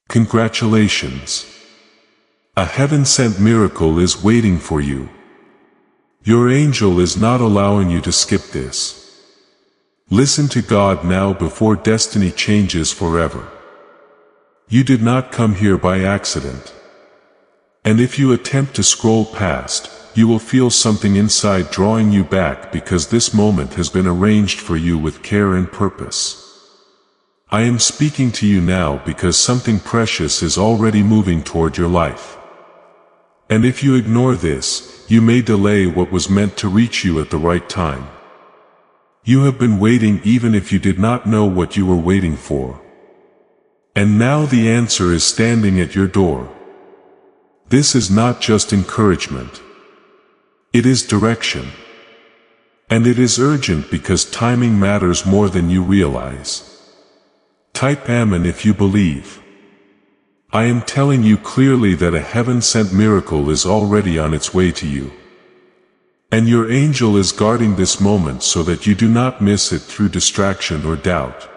Congratulations! A heaven-sent miracle is waiting for you. Your angel is not allowing you to skip this. Listen to God now before destiny changes forever. You did not come here by accident. And if you attempt to scroll past, you will feel something inside drawing you back because this moment has been arranged for you with care and purpose. I am speaking to you now because something precious is already moving toward your life. And if you ignore this, you may delay what was meant to reach you at the right time. You have been waiting even if you did not know what you were waiting for. And now the answer is standing at your door. This is not just encouragement. It is direction. And it is urgent because timing matters more than you realize. Type Amen if you believe. I am telling you clearly that a heaven-sent miracle is already on its way to you. And your angel is guarding this moment so that you do not miss it through distraction or doubt.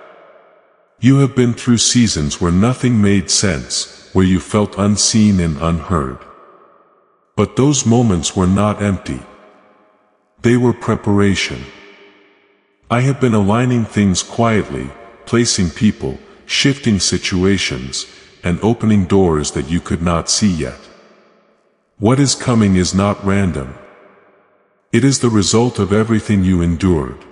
You have been through seasons where nothing made sense, where you felt unseen and unheard. But those moments were not empty. They were preparation. I have been aligning things quietly, placing people, shifting situations, and opening doors that you could not see yet. What is coming is not random. It is the result of everything you endured.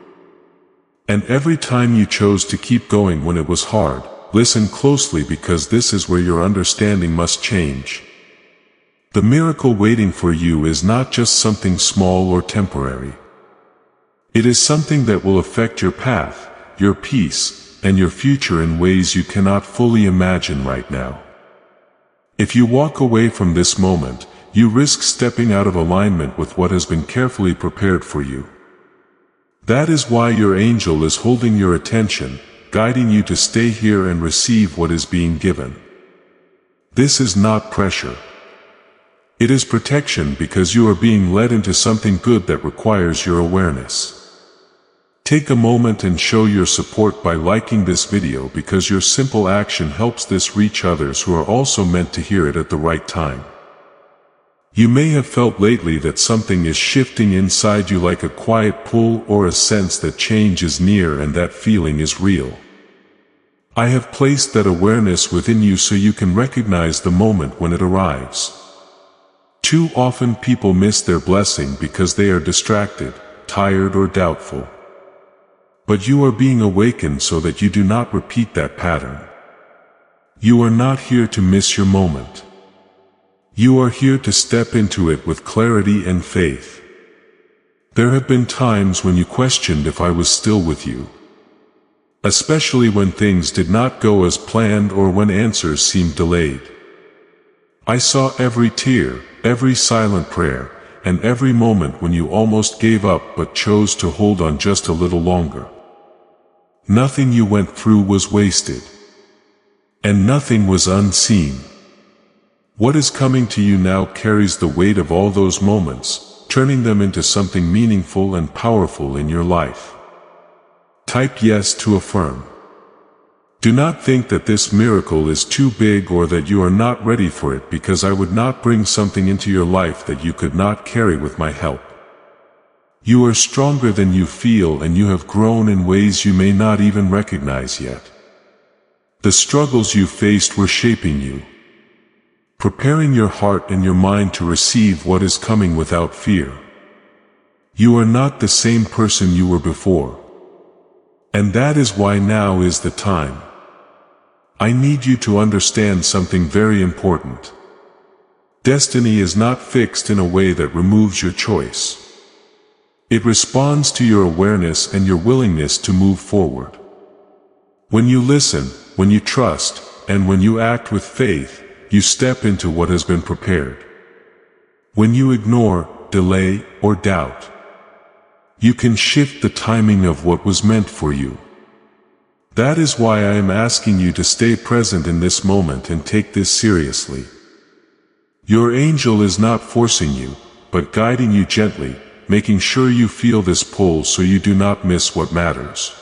And every time you chose to keep going when it was hard, listen closely because this is where your understanding must change. The miracle waiting for you is not just something small or temporary. It is something that will affect your path, your peace, and your future in ways you cannot fully imagine right now. If you walk away from this moment, you risk stepping out of alignment with what has been carefully prepared for you. That is why your angel is holding your attention, guiding you to stay here and receive what is being given. This is not pressure. It is protection because you are being led into something good that requires your awareness. Take a moment and show your support by liking this video because your simple action helps this reach others who are also meant to hear it at the right time. You may have felt lately that something is shifting inside you like a quiet pull or a sense that change is near, and that feeling is real. I have placed that awareness within you so you can recognize the moment when it arrives. Too often people miss their blessing because they are distracted, tired, or doubtful. But you are being awakened so that you do not repeat that pattern. You are not here to miss your moment. You are here to step into it with clarity and faith. There have been times when you questioned if I was still with you. Especially when things did not go as planned or when answers seemed delayed. I saw every tear, every silent prayer, and every moment when you almost gave up but chose to hold on just a little longer. Nothing you went through was wasted. And nothing was unseen. What is coming to you now carries the weight of all those moments, turning them into something meaningful and powerful in your life. Type yes to affirm. Do not think that this miracle is too big or that you are not ready for it, because I would not bring something into your life that you could not carry with my help. You are stronger than you feel, and you have grown in ways you may not even recognize yet. The struggles you faced were shaping you, preparing your heart and your mind to receive what is coming without fear. You are not the same person you were before. And that is why now is the time. I need you to understand something very important. Destiny is not fixed in a way that removes your choice. It responds to your awareness and your willingness to move forward. When you listen, when you trust, and when you act with faith, you step into what has been prepared. When you ignore, delay, or doubt, you can shift the timing of what was meant for you. That is why I am asking you to stay present in this moment and take this seriously. Your angel is not forcing you, but guiding you gently, making sure you feel this pull so you do not miss what matters.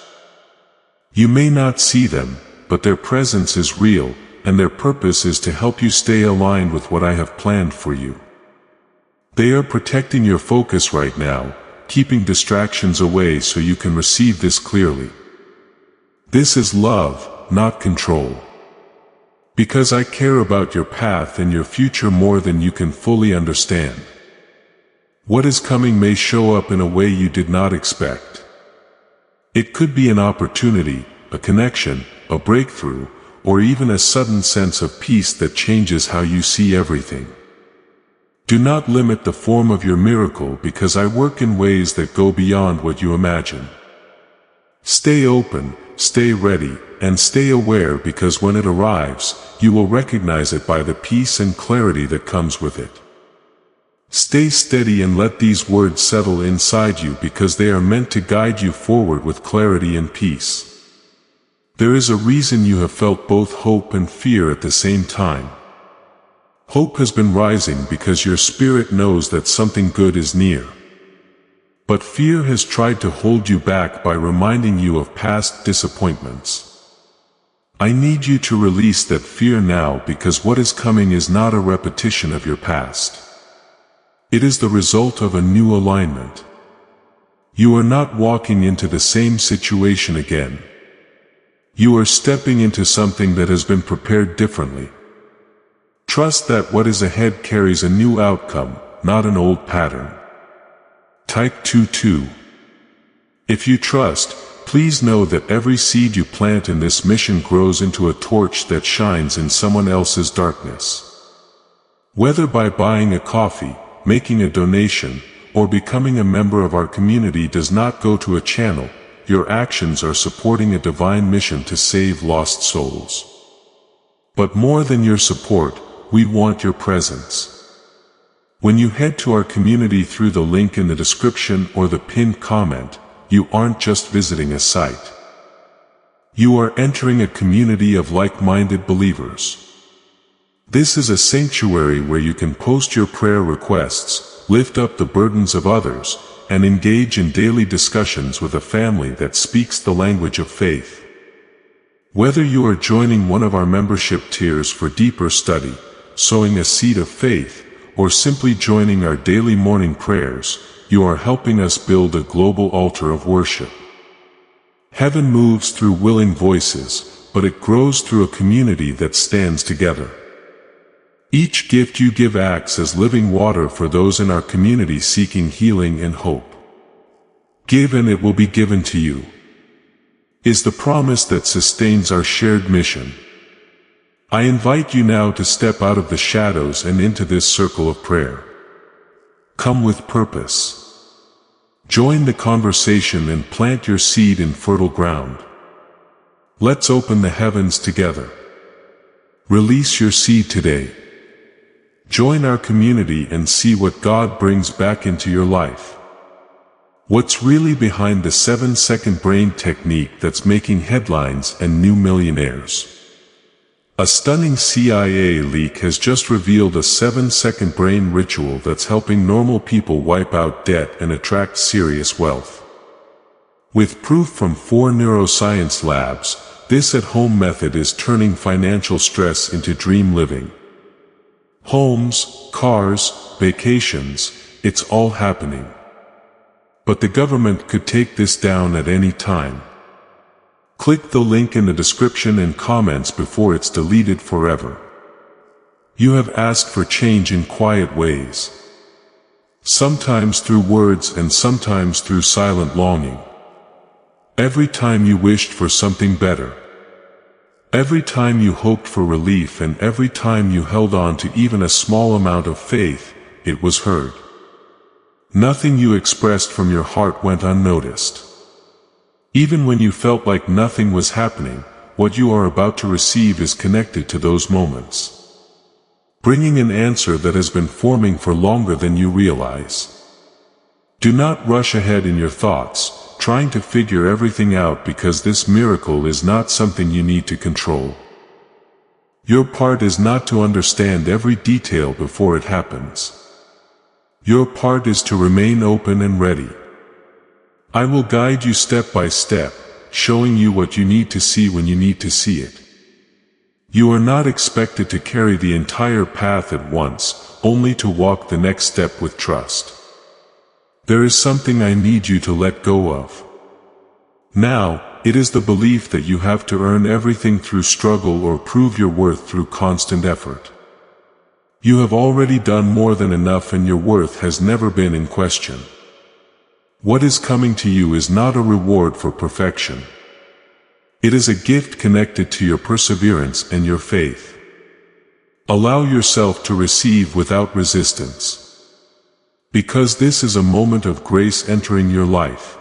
You may not see them, but their presence is real, and their purpose is to help you stay aligned with what I have planned for you. They are protecting your focus right now, keeping distractions away so you can receive this clearly. This is love, not control. Because I care about your path and your future more than you can fully understand. What is coming may show up in a way you did not expect. It could be an opportunity, a connection, a breakthrough, or even a sudden sense of peace that changes how you see everything. Do not limit the form of your miracle because I work in ways that go beyond what you imagine. Stay open, stay ready, and stay aware because when it arrives, you will recognize it by the peace and clarity that comes with it. Stay steady and let these words settle inside you because they are meant to guide you forward with clarity and peace. There is a reason you have felt both hope and fear at the same time. Hope has been rising because your spirit knows that something good is near. But fear has tried to hold you back by reminding you of past disappointments. I need you to release that fear now because what is coming is not a repetition of your past. It is the result of a new alignment. You are not walking into the same situation again. You are stepping into something that has been prepared differently. Trust that what is ahead carries a new outcome, not an old pattern. Type 2-2. If you trust, please know that every seed you plant in this mission grows into a torch that shines in someone else's darkness. Whether by buying a coffee, making a donation, or becoming a member of our community does not go to a channel, your actions are supporting a divine mission to save lost souls. But more than your support, we want your presence. When you head to our community through the link in the description or the pinned comment, you aren't just visiting a site. You are entering a community of like-minded believers. This is a sanctuary where you can post your prayer requests, lift up the burdens of others, and engage in daily discussions with a family that speaks the language of faith. Whether you are joining one of our membership tiers for deeper study, sowing a seed of faith, or simply joining our daily morning prayers, you are helping us build a global altar of worship. Heaven moves through willing voices, but it grows through a community that stands together. Each gift you give acts as living water for those in our community seeking healing and hope. Give and it will be given to you, is the promise that sustains our shared mission. I invite you now to step out of the shadows and into this circle of prayer. Come with purpose. Join the conversation and plant your seed in fertile ground. Let's open the heavens together. Release your seed today. Join our community and see what God brings back into your life. What's really behind the 7-second brain technique that's making headlines and new millionaires? A stunning CIA leak has just revealed a 7-second brain ritual that's helping normal people wipe out debt and attract serious wealth. With proof from 4 neuroscience labs, this at-home method is turning financial stress into dream living. Homes, cars, vacations, it's all happening. But the government could take this down at any time. Click the link in the description and comments before it's deleted forever. You have asked for change in quiet ways. Sometimes through words and sometimes through silent longing. Every time you wished for something better. Every time you hoped for relief and every time you held on to even a small amount of faith, it was heard. Nothing you expressed from your heart went unnoticed. Even when you felt like nothing was happening, what you are about to receive is connected to those moments. Bringing an answer that has been forming for longer than you realize. Do not rush ahead in your thoughts, trying to figure everything out because this miracle is not something you need to control. Your part is not to understand every detail before it happens. Your part is to remain open and ready. I will guide you step by step, showing you what you need to see when you need to see it. You are not expected to carry the entire path at once, only to walk the next step with trust. There is something I need you to let go of. Now, it is the belief that you have to earn everything through struggle or prove your worth through constant effort. You have already done more than enough and your worth has never been in question. What is coming to you is not a reward for perfection. It is a gift connected to your perseverance and your faith. Allow yourself to receive without resistance. Because this is a moment of grace entering your life.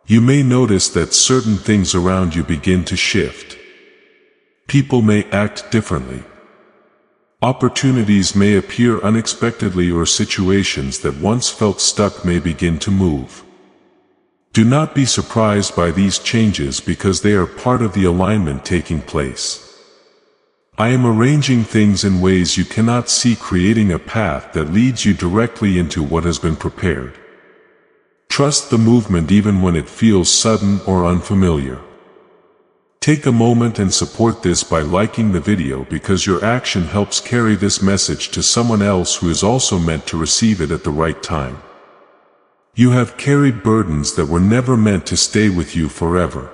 You may notice that certain things around you begin to shift. People may act differently. Opportunities may appear unexpectedly or situations that once felt stuck may begin to move. Do not be surprised by these changes because they are part of the alignment taking place. I am arranging things in ways you cannot see, creating a path that leads you directly into what has been prepared. Trust the movement even when it feels sudden or unfamiliar. Take a moment and support this by liking the video because your action helps carry this message to someone else who is also meant to receive it at the right time. You have carried burdens that were never meant to stay with you forever.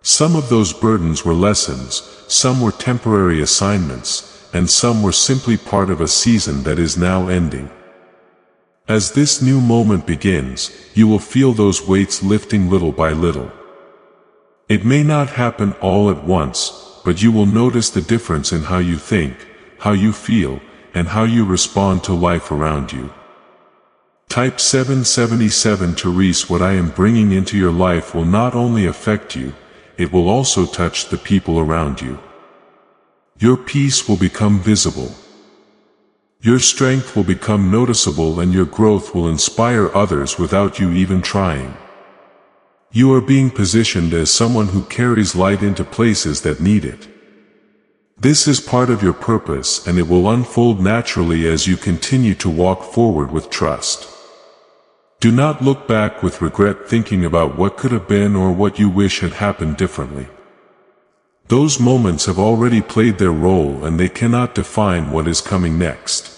Some of those burdens were lessons, some were temporary assignments, and some were simply part of a season that is now ending. As this new moment begins, you will feel those weights lifting little by little. It may not happen all at once, but you will notice the difference in how you think, how you feel, and how you respond to life around you. Type 777 Therese, what I am bringing into your life will not only affect you, it will also touch the people around you. Your peace will become visible. Your strength will become noticeable and your growth will inspire others without you even trying. You are being positioned as someone who carries light into places that need it. This is part of your purpose and it will unfold naturally as you continue to walk forward with trust. Do not look back with regret thinking about what could have been or what you wish had happened differently. Those moments have already played their role and they cannot define what is coming next.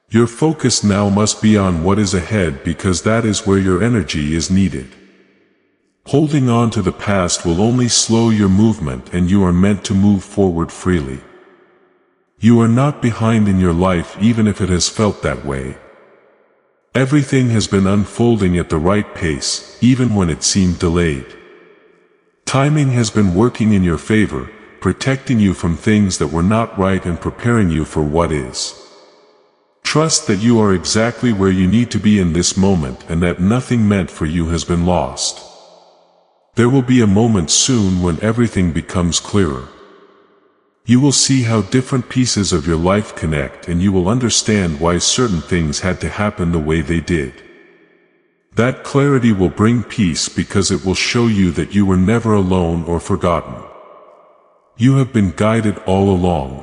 Your focus now must be on what is ahead because that is where your energy is needed. Holding on to the past will only slow your movement and you are meant to move forward freely. You are not behind in your life even if it has felt that way. Everything has been unfolding at the right pace, even when it seemed delayed. Timing has been working in your favor, protecting you from things that were not right and preparing you for what is. Trust that you are exactly where you need to be in this moment and that nothing meant for you has been lost. There will be a moment soon when everything becomes clearer. You will see how different pieces of your life connect and you will understand why certain things had to happen the way they did. That clarity will bring peace because it will show you that you were never alone or forgotten. You have been guided all along.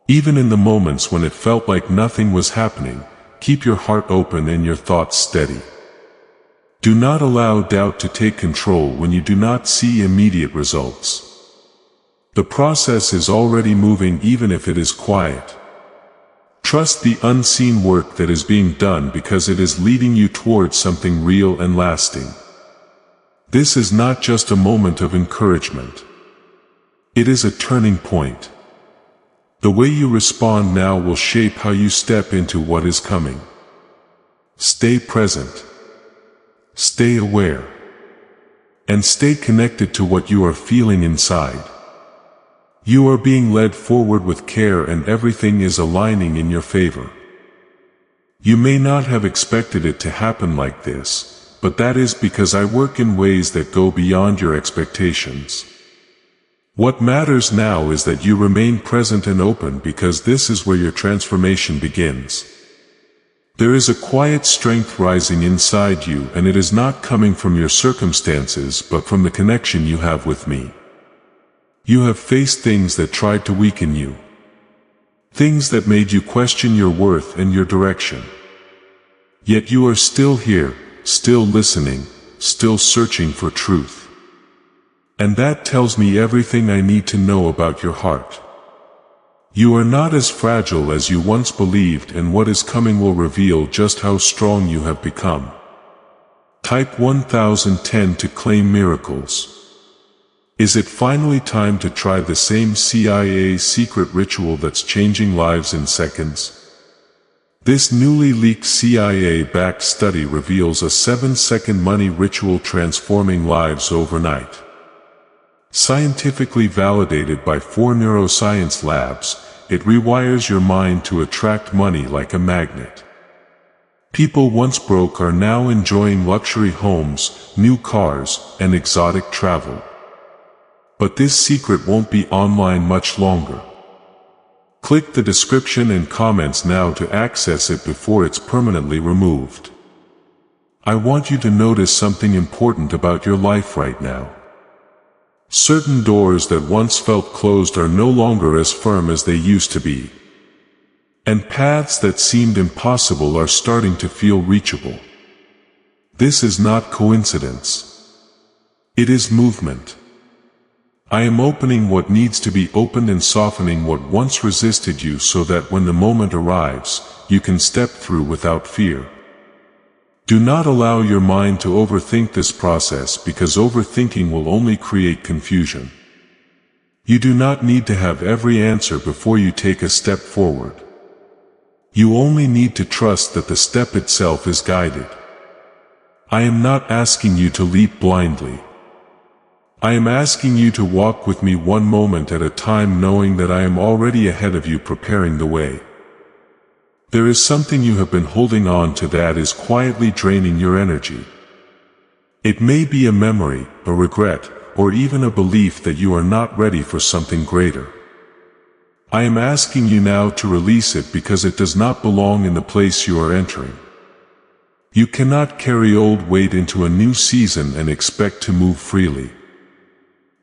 Even in the moments when it felt like nothing was happening, keep your heart open and your thoughts steady. Do not allow doubt to take control when you do not see immediate results. The process is already moving even if it is quiet. Trust the unseen work that is being done because it is leading you towards something real and lasting. This is not just a moment of encouragement. It is a turning point. The way you respond now will shape how you step into what is coming. Stay present. Stay aware. And stay connected to what you are feeling inside. You are being led forward with care and everything is aligning in your favor. You may not have expected it to happen like this, but that is because I work in ways that go beyond your expectations. What matters now is that you remain present and open because this is where your transformation begins. There is a quiet strength rising inside you and it is not coming from your circumstances but from the connection you have with me. You have faced things that tried to weaken you. Things that made you question your worth and your direction. Yet you are still here, still listening, still searching for truth. And that tells me everything I need to know about your heart. You are not as fragile as you once believed, and what is coming will reveal just how strong you have become. Type 1010 to claim miracles. Is it finally time to try the same CIA secret ritual that's changing lives in seconds? This newly leaked CIA-backed study reveals a 7-second money ritual transforming lives overnight. Scientifically validated by 4 neuroscience labs, it rewires your mind to attract money like a magnet. People once broke are now enjoying luxury homes, new cars, and exotic travel. But this secret won't be online much longer. Click the description and comments now to access it before it's permanently removed. I want you to notice something important about your life right now. Certain doors that once felt closed are no longer as firm as they used to be. And paths that seemed impossible are starting to feel reachable. This is not coincidence. It is movement. I am opening what needs to be opened and softening what once resisted you so that when the moment arrives, you can step through without fear. Do not allow your mind to overthink this process, because overthinking will only create confusion. You do not need to have every answer before you take a step forward. You only need to trust that the step itself is guided. I am not asking you to leap blindly. I am asking you to walk with me one moment at a time, knowing that I am already ahead of you, preparing the way. There is something you have been holding on to that is quietly draining your energy. It may be a memory, a regret, or even a belief that you are not ready for something greater. I am asking you now to release it, because it does not belong in the place you are entering. You cannot carry old weight into a new season and expect to move freely.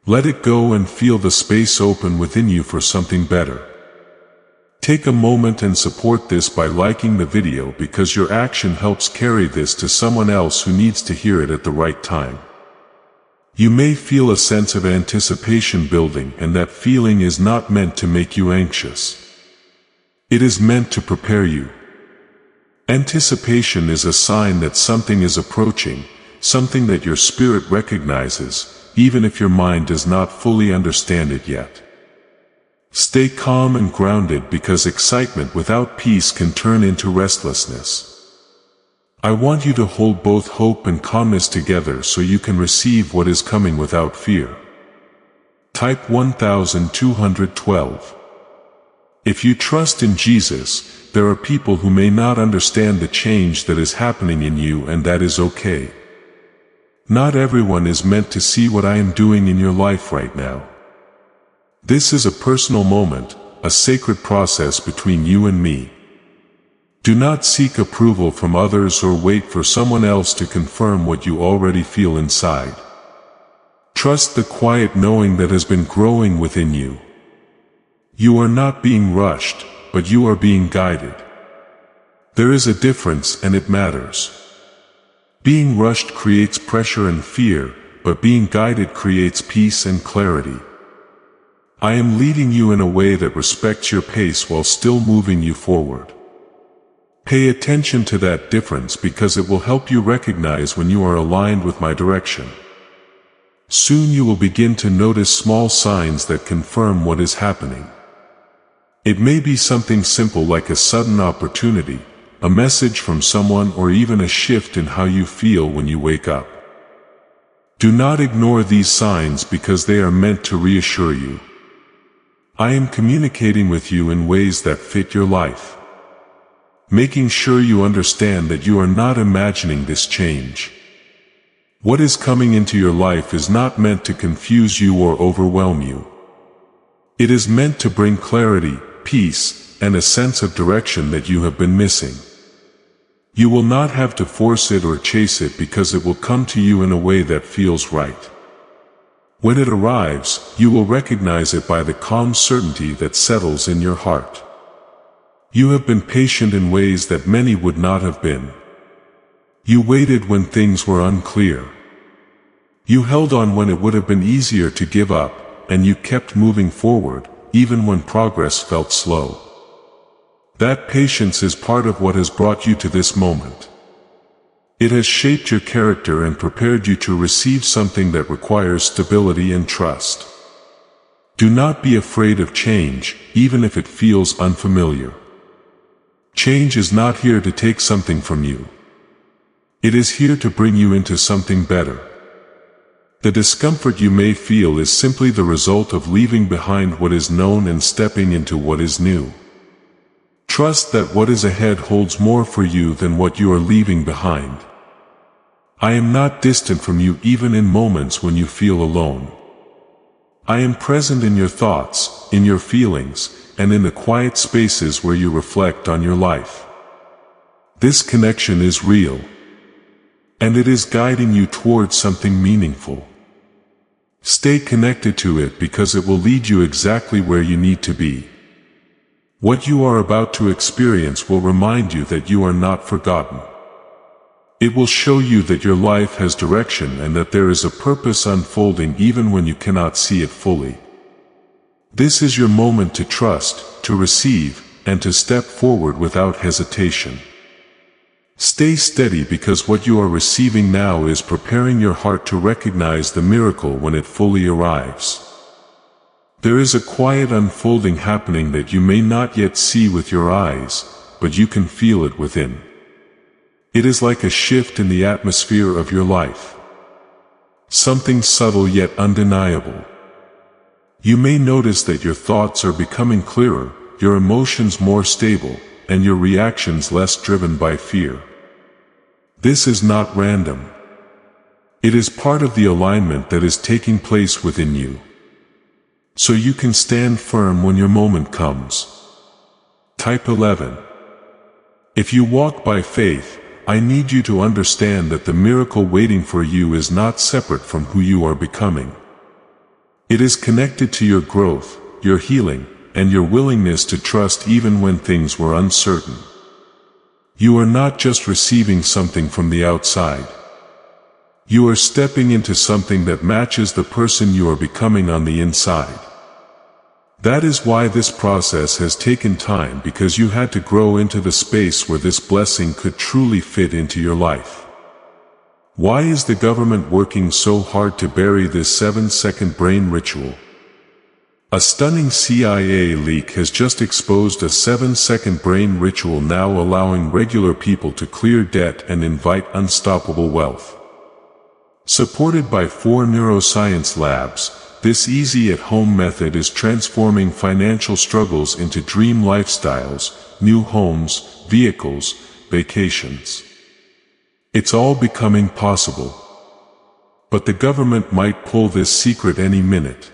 Let it go and feel the space open within you for something better. Take a moment and support this by liking the video, because your action helps carry this to someone else who needs to hear it at the right time. You may feel a sense of anticipation building, and that feeling is not meant to make you anxious. It is meant to prepare you. Anticipation is a sign that something is approaching, something that your spirit recognizes, even if your mind does not fully understand it yet. Stay calm and grounded, because excitement without peace can turn into restlessness. I want you to hold both hope and calmness together so you can receive what is coming without fear. Type 1212. If you trust in Jesus, there are people who may not understand the change that is happening in you, and that is okay. Not everyone is meant to see what I am doing in your life right now. This is a personal moment, a sacred process between you and me. Do not seek approval from others or wait for someone else to confirm what you already feel inside. Trust the quiet knowing that has been growing within you. You are not being rushed, but you are being guided. There is a difference, and it matters. Being rushed creates pressure and fear, but being guided creates peace and clarity. I am leading you in a way that respects your pace while still moving you forward. Pay attention to that difference, because it will help you recognize when you are aligned with my direction. Soon you will begin to notice small signs that confirm what is happening. It may be something simple like a sudden opportunity, a message from someone, or even a shift in how you feel when you wake up. Do not ignore these signs, because they are meant to reassure you. I am communicating with you in ways that fit your life, making sure you understand that you are not imagining this change. What is coming into your life is not meant to confuse you or overwhelm you. It is meant to bring clarity, peace, and a sense of direction that you have been missing. You will not have to force it or chase it, because it will come to you in a way that feels right. When it arrives, you will recognize it by the calm certainty that settles in your heart. You have been patient in ways that many would not have been. You waited when things were unclear. You held on when it would have been easier to give up, and you kept moving forward, even when progress felt slow. That patience is part of what has brought you to this moment. It has shaped your character and prepared you to receive something that requires stability and trust. Do not be afraid of change, even if it feels unfamiliar. Change is not here to take something from you. It is here to bring you into something better. The discomfort you may feel is simply the result of leaving behind what is known and stepping into what is new. Trust that what is ahead holds more for you than what you are leaving behind. I am not distant from you even in moments when you feel alone. I am present in your thoughts, in your feelings, and in the quiet spaces where you reflect on your life. This connection is real, and it is guiding you towards something meaningful. Stay connected to it because it will lead you exactly where you need to be. What you are about to experience will remind you that you are not forgotten. It will show you that your life has direction and that there is a purpose unfolding even when you cannot see it fully. This is your moment to trust, to receive, and to step forward without hesitation. Stay steady because what you are receiving now is preparing your heart to recognize the miracle when it fully arrives. There is a quiet unfolding happening that you may not yet see with your eyes, but you can feel it within. It is like a shift in the atmosphere of your life. Something subtle yet undeniable. You may notice that your thoughts are becoming clearer, your emotions more stable, and your reactions less driven by fear. This is not random. It is part of the alignment that is taking place within you. So you can stand firm when your moment comes. Type 11. If you walk by faith, I need you to understand that the miracle waiting for you is not separate from who you are becoming. It is connected to your growth, your healing, and your willingness to trust even when things were uncertain. You are not just receiving something from the outside. You are stepping into something that matches the person you are becoming on the inside. That is why this process has taken time, because you had to grow into the space where this blessing could truly fit into your life. Why is the government working so hard to bury this 7-second brain ritual? A stunning CIA leak has just exposed a 7-second brain ritual now allowing regular people to clear debt and invite unstoppable wealth. Supported by 4 neuroscience labs, this easy at-home method is transforming financial struggles into dream lifestyles, new homes, vehicles, vacations. It's all becoming possible. But the government might pull this secret any minute.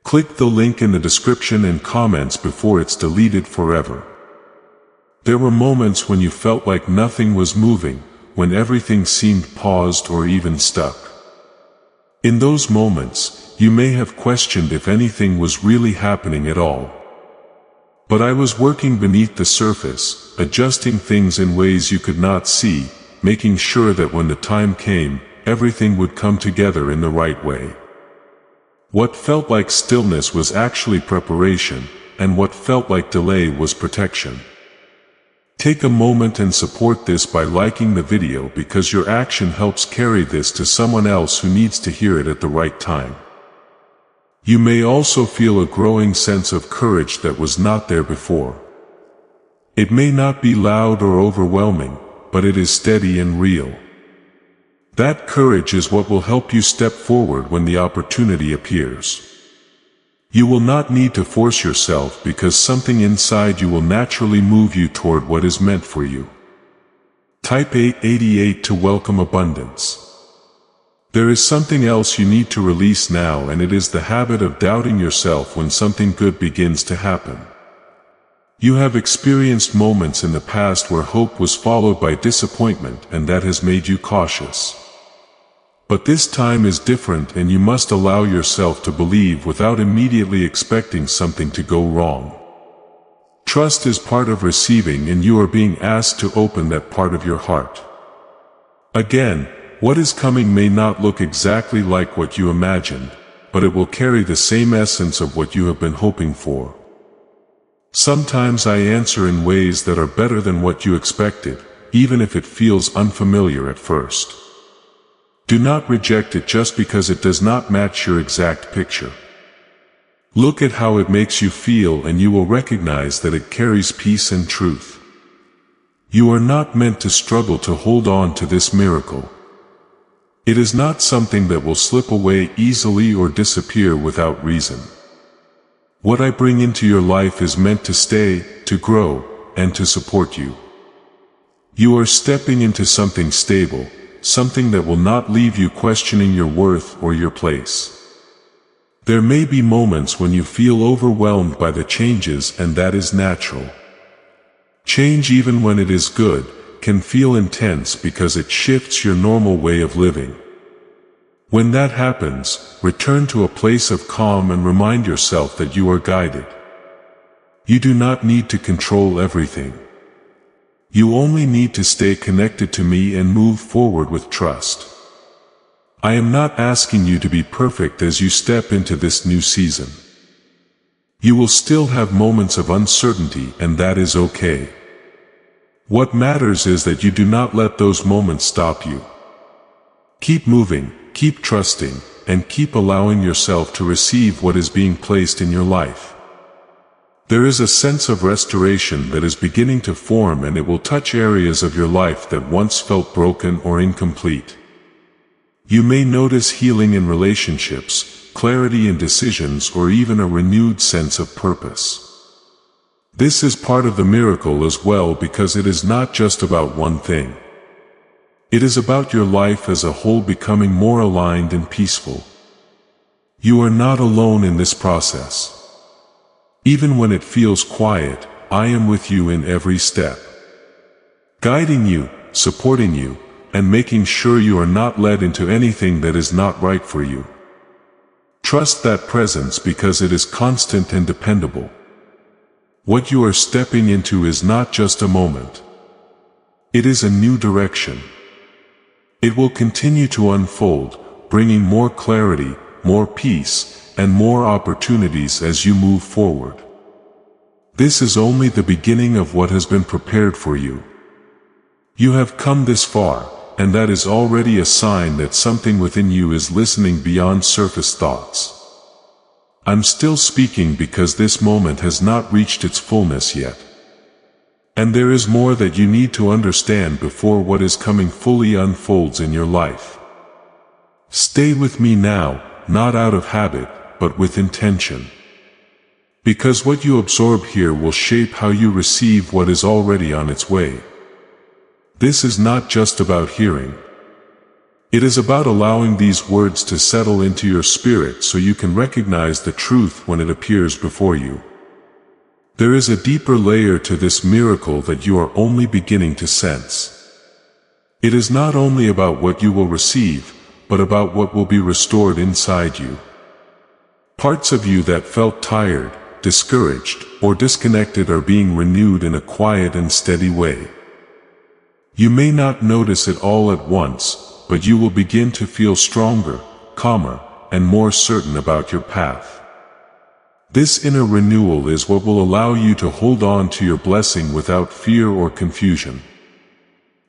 Click the link in the description and comments before it's deleted forever. There were moments when you felt like nothing was moving, when everything seemed paused or even stuck. In those moments, you may have questioned if anything was really happening at all. But I was working beneath the surface, adjusting things in ways you could not see, making sure that when the time came, everything would come together in the right way. What felt like stillness was actually preparation, and what felt like delay was protection. Take a moment and support this by liking the video, because your action helps carry this to someone else who needs to hear it at the right time. You may also feel a growing sense of courage that was not there before. It may not be loud or overwhelming, but it is steady and real. That courage is what will help you step forward when the opportunity appears. You will not need to force yourself, because something inside you will naturally move you toward what is meant for you. Type 888 to welcome abundance. There is something else you need to release now, and it is the habit of doubting yourself when something good begins to happen. You have experienced moments in the past where hope was followed by disappointment, and that has made you cautious. But this time is different, and you must allow yourself to believe without immediately expecting something to go wrong. Trust is part of receiving, and you are being asked to open that part of your heart. Again, what is coming may not look exactly like what you imagined, but it will carry the same essence of what you have been hoping for. Sometimes I answer in ways that are better than what you expected, even if it feels unfamiliar at first. Do not reject it just because it does not match your exact picture. Look at how it makes you feel and you will recognize that it carries peace and truth. You are not meant to struggle to hold on to this miracle. It is not something that will slip away easily or disappear without reason. What I bring into your life is meant to stay, to grow, and to support you. You are stepping into something stable, something that will not leave you questioning your worth or your place. There may be moments when you feel overwhelmed by the changes, and that is natural. Change, even when it is good, can feel intense because it shifts your normal way of living. When that happens, return to a place of calm and remind yourself that you are guided. You do not need to control everything. You only need to stay connected to me and move forward with trust. I am not asking you to be perfect as you step into this new season. You will still have moments of uncertainty, and that is okay. What matters is that you do not let those moments stop you. Keep moving, keep trusting, and keep allowing yourself to receive what is being placed in your life. There is a sense of restoration that is beginning to form, and it will touch areas of your life that once felt broken or incomplete. You may notice healing in relationships, clarity in decisions, or even a renewed sense of purpose. This is part of the miracle as well, because it is not just about one thing. It is about your life as a whole becoming more aligned and peaceful. You are not alone in this process. Even when it feels quiet, I am with you in every step, guiding you, supporting you, and making sure you are not led into anything that is not right for you. Trust that presence because it is constant and dependable. What you are stepping into is not just a moment. It is a new direction. It will continue to unfold, bringing more clarity, more peace, and more opportunities as you move forward. This is only the beginning of what has been prepared for you. You have come this far, and that is already a sign that something within you is listening beyond surface thoughts. I'm still speaking because this moment has not reached its fullness yet. And there is more that you need to understand before what is coming fully unfolds in your life. Stay with me now, not out of habit, but with intention. Because what you absorb here will shape how you receive what is already on its way. This is not just about hearing. It is about allowing these words to settle into your spirit so you can recognize the truth when it appears before you. There is a deeper layer to this miracle that you are only beginning to sense. It is not only about what you will receive, but about what will be restored inside you. Parts of you that felt tired, discouraged, or disconnected are being renewed in a quiet and steady way. You may not notice it all at once, but you will begin to feel stronger, calmer, and more certain about your path. This inner renewal is what will allow you to hold on to your blessing without fear or confusion.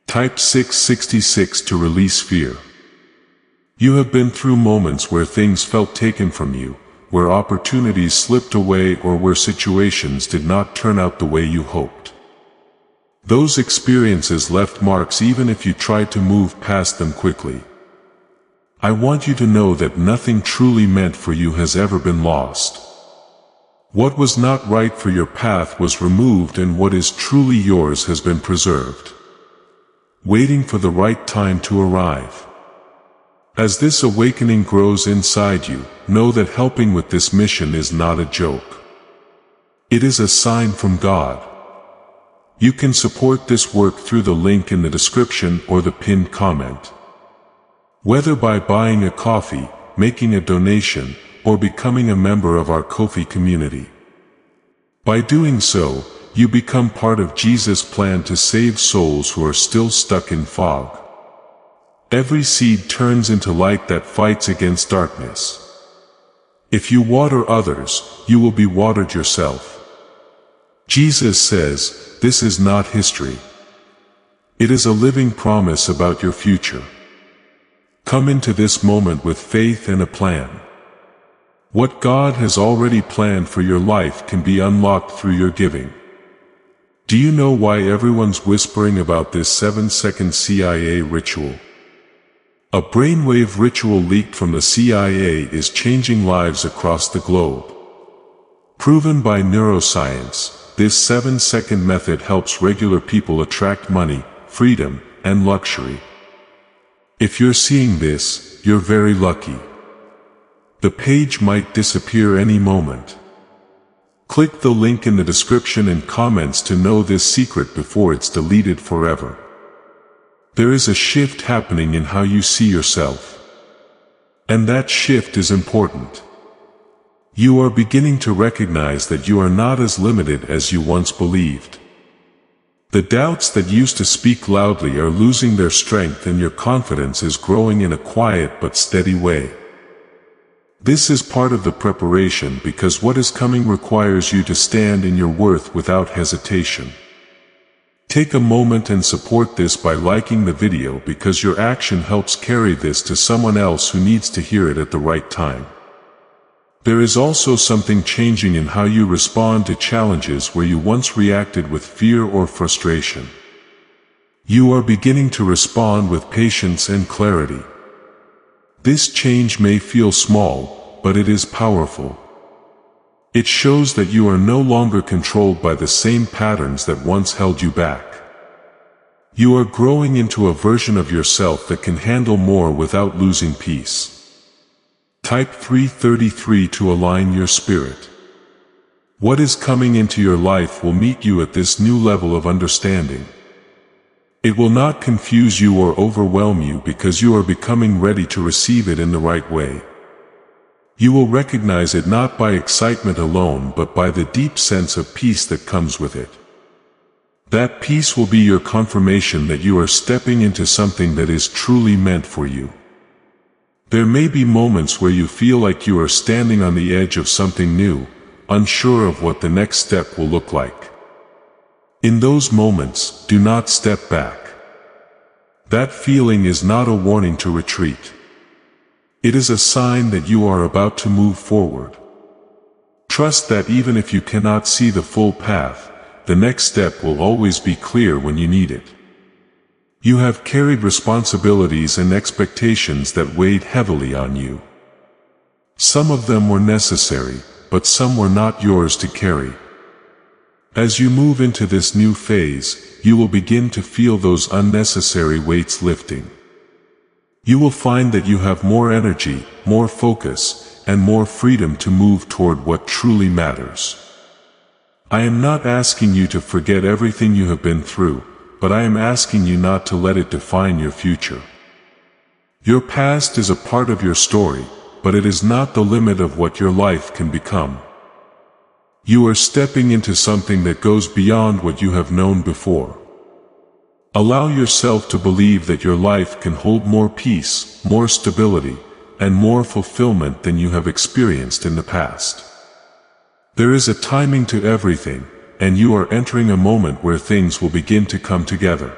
Type 666 to release fear. You have been through moments where things felt taken from you, where opportunities slipped away, or where situations did not turn out the way you hoped. Those experiences left marks even if you tried to move past them quickly. I want you to know that nothing truly meant for you has ever been lost. What was not right for your path was removed, and what is truly yours has been preserved, waiting for the right time to arrive. As this awakening grows inside you, know that helping with this mission is not a joke. It is a sign from God. You can support this work through the link in the description or the pinned comment. Whether by buying a coffee, making a donation, or becoming a member of our Ko-fi community. By doing so, you become part of Jesus' plan to save souls who are still stuck in fog. Every seed turns into light that fights against darkness. If you water others, you will be watered yourself. Jesus says, this is not history. It is a living promise about your future. Come into this moment with faith and a plan. What God has already planned for your life can be unlocked through your giving. Do you know why everyone's whispering about this 7-second CIA ritual? A brainwave ritual leaked from the CIA is changing lives across the globe. Proven by neuroscience, this 7-second method helps regular people attract money, freedom, and luxury. If you're seeing this, you're very lucky. The page might disappear any moment. Click the link in the description and comments to know this secret before it's deleted forever. There is a shift happening in how you see yourself. And that shift is important. You are beginning to recognize that you are not as limited as you once believed. The doubts that used to speak loudly are losing their strength and your confidence is growing in a quiet but steady way. This is part of the preparation because what is coming requires you to stand in your worth without hesitation. Take a moment and support this by liking the video because your action helps carry this to someone else who needs to hear it at the right time. There is also something changing in how you respond to challenges where you once reacted with fear or frustration. You are beginning to respond with patience and clarity. This change may feel small, but it is powerful. It shows that you are no longer controlled by the same patterns that once held you back. You are growing into a version of yourself that can handle more without losing peace. Type 333 to align your spirit. What is coming into your life will meet you at this new level of understanding. It will not confuse you or overwhelm you because you are becoming ready to receive it in the right way. You will recognize it not by excitement alone but by the deep sense of peace that comes with it. That peace will be your confirmation that you are stepping into something that is truly meant for you. There may be moments where you feel like you are standing on the edge of something new, unsure of what the next step will look like. In those moments, do not step back. That feeling is not a warning to retreat. It is a sign that you are about to move forward. Trust that even if you cannot see the full path, the next step will always be clear when you need it. You have carried responsibilities and expectations that weighed heavily on you. Some of them were necessary, but some were not yours to carry. As you move into this new phase, you will begin to feel those unnecessary weights lifting. You will find that you have more energy, more focus, and more freedom to move toward what truly matters. I am not asking you to forget everything you have been through, but I am asking you not to let it define your future. Your past is a part of your story, but it is not the limit of what your life can become. You are stepping into something that goes beyond what you have known before. Allow yourself to believe that your life can hold more peace, more stability, and more fulfillment than you have experienced in the past. There is a timing to everything, and you are entering a moment where things will begin to come together.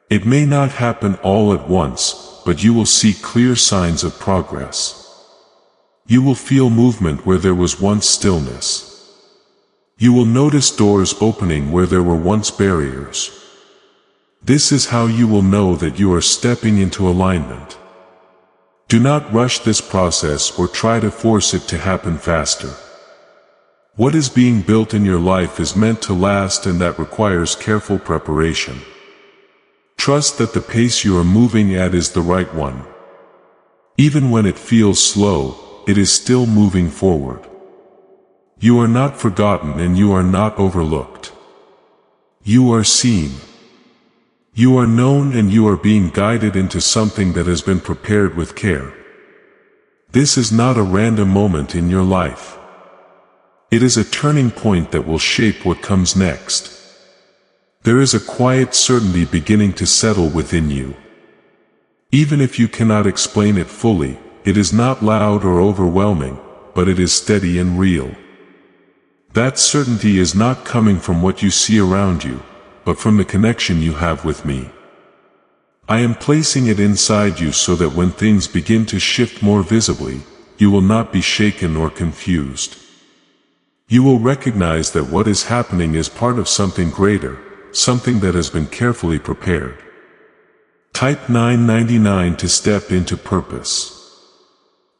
It may not happen all at once, but you will see clear signs of progress. You will feel movement where there was once stillness. You will notice doors opening where there were once barriers. This is how you will know that you are stepping into alignment. Do not rush this process or try to force it to happen faster. What is being built in your life is meant to last, and that requires careful preparation. Trust that the pace you are moving at is the right one. Even when it feels slow, it is still moving forward. You are not forgotten and you are not overlooked. You are seen. You are known and you are being guided into something that has been prepared with care. This is not a random moment in your life. It is a turning point that will shape what comes next. There is a quiet certainty beginning to settle within you. Even if you cannot explain it fully, it is not loud or overwhelming, but it is steady and real. That certainty is not coming from what you see around you, but from the connection you have with me. I am placing it inside you so that when things begin to shift more visibly, you will not be shaken or confused. You will recognize that what is happening is part of something greater, something that has been carefully prepared. Type 999 to step into purpose.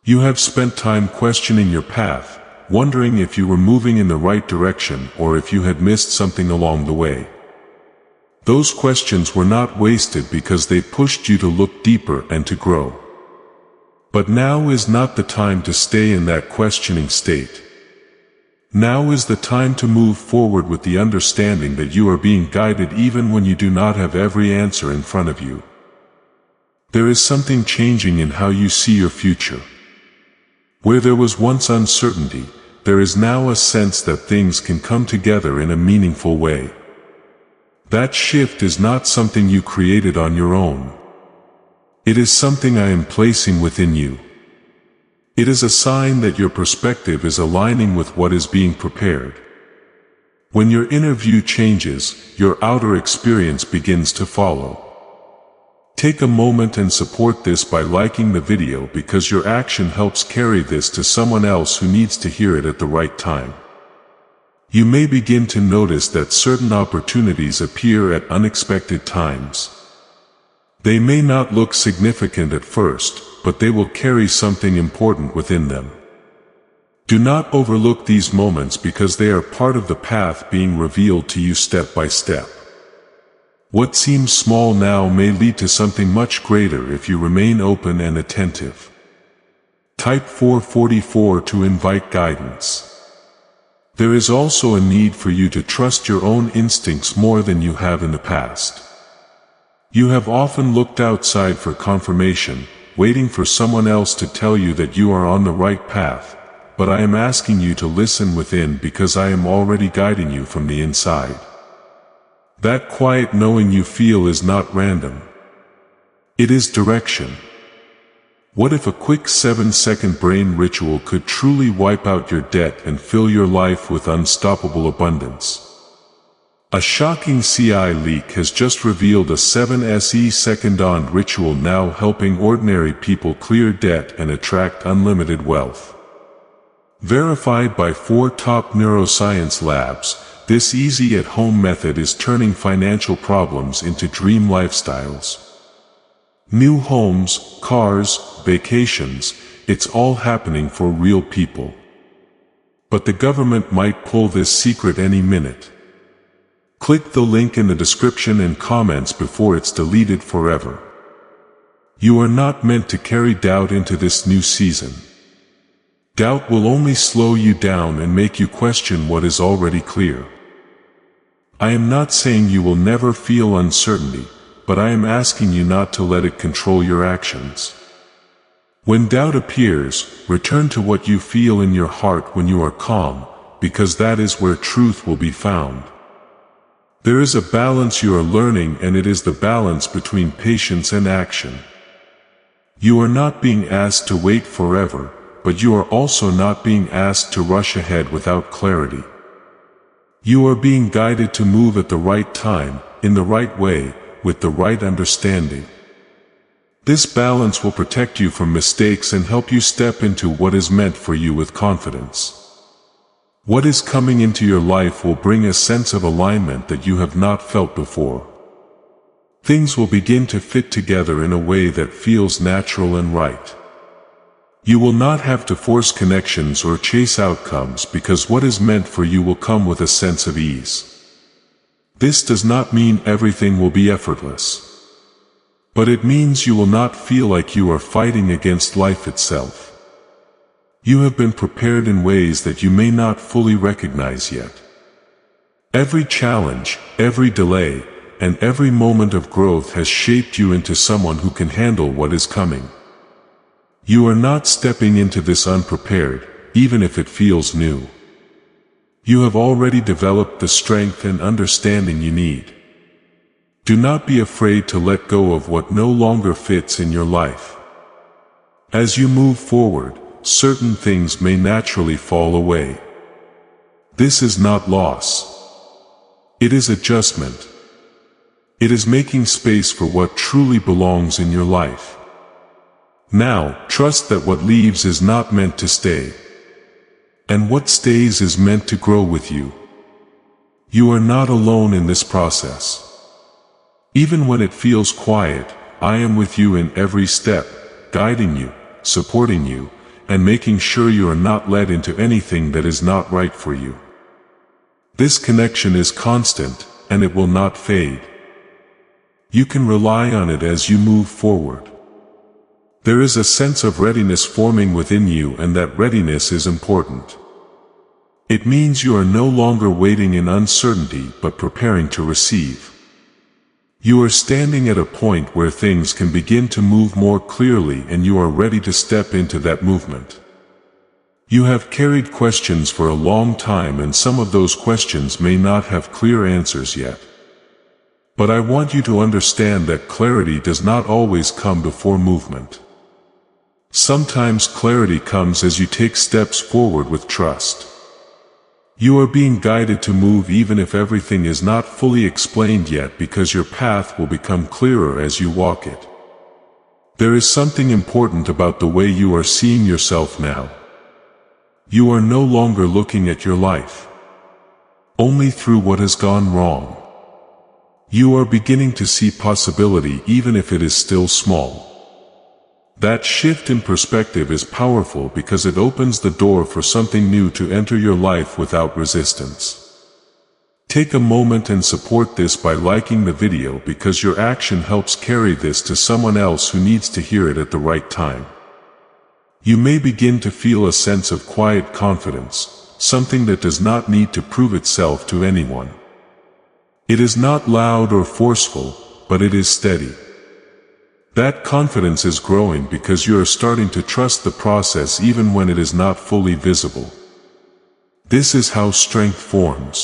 You have spent time questioning your path, wondering if you were moving in the right direction or if you had missed something along the way. Those questions were not wasted because they pushed you to look deeper and to grow. But now is not the time to stay in that questioning state. Now is the time to move forward with the understanding that you are being guided even when you do not have every answer in front of you. There is something changing in how you see your future. Where there was once uncertainty, there is now a sense that things can come together in a meaningful way. That shift is not something you created on your own. It is something I am placing within you. It is a sign that your perspective is aligning with what is being prepared. When your inner view changes, your outer experience begins to follow. Take a moment and support this by liking the video because your action helps carry this to someone else who needs to hear it at the right time. You may begin to notice that certain opportunities appear at unexpected times. They may not look significant at first, but they will carry something important within them. Do not overlook these moments because they are part of the path being revealed to you step by step. What seems small now may lead to something much greater if you remain open and attentive. Type 444 to invite guidance. There is also a need for you to trust your own instincts more than you have in the past. You have often looked outside for confirmation, waiting for someone else to tell you that you are on the right path, but I am asking you to listen within because I am already guiding you from the inside. That quiet knowing you feel is not random. It is direction. What if a quick 7-second brain ritual could truly wipe out your debt and fill your life with unstoppable abundance? A shocking CI leak has just revealed a 7-second ritual now helping ordinary people clear debt and attract unlimited wealth. Verified by 4 top neuroscience labs, this easy-at-home method is turning financial problems into dream lifestyles. New homes, cars, vacations, it's all happening for real people. But the government might pull this secret any minute. Click the link in the description and comments before it's deleted forever. You are not meant to carry doubt into this new season. Doubt will only slow you down and make you question what is already clear. I am not saying you will never feel uncertainty, but I am asking you not to let it control your actions. When doubt appears, return to what you feel in your heart when you are calm, because that is where truth will be found. There is a balance you are learning, and it is the balance between patience and action. You are not being asked to wait forever, but you are also not being asked to rush ahead without clarity. You are being guided to move at the right time, in the right way, with the right understanding. This balance will protect you from mistakes and help you step into what is meant for you with confidence. What is coming into your life will bring a sense of alignment that you have not felt before. Things will begin to fit together in a way that feels natural and right. You will not have to force connections or chase outcomes because what is meant for you will come with a sense of ease. This does not mean everything will be effortless. But it means you will not feel like you are fighting against life itself. You have been prepared in ways that you may not fully recognize yet. Every challenge, every delay, and every moment of growth has shaped you into someone who can handle what is coming. You are not stepping into this unprepared, even if it feels new. You have already developed the strength and understanding you need. Do not be afraid to let go of what no longer fits in your life. As you move forward, certain things may naturally fall away. This is not loss. It is adjustment. It is making space for what truly belongs in your life. Now, trust that what leaves is not meant to stay. And what stays is meant to grow with you. You are not alone in this process. Even when it feels quiet, I am with you in every step, guiding you, supporting you, and making sure you are not led into anything that is not right for you. This connection is constant, and it will not fade. You can rely on it as you move forward. There is a sense of readiness forming within you, and that readiness is important. It means you are no longer waiting in uncertainty but preparing to receive. You are standing at a point where things can begin to move more clearly, and you are ready to step into that movement. You have carried questions for a long time, and some of those questions may not have clear answers yet. But I want you to understand that clarity does not always come before movement. Sometimes clarity comes as you take steps forward with trust. You are being guided to move even if everything is not fully explained yet, because your path will become clearer as you walk it. There is something important about the way you are seeing yourself now. You are no longer looking at your life only through what has gone wrong. You are beginning to see possibility even if it is still small. That shift in perspective is powerful because it opens the door for something new to enter your life without resistance. Take a moment and support this by liking the video, because your action helps carry this to someone else who needs to hear it at the right time. You may begin to feel a sense of quiet confidence, something that does not need to prove itself to anyone. It is not loud or forceful, but it is steady. That confidence is growing because you are starting to trust the process even when it is not fully visible. This is how strength forms.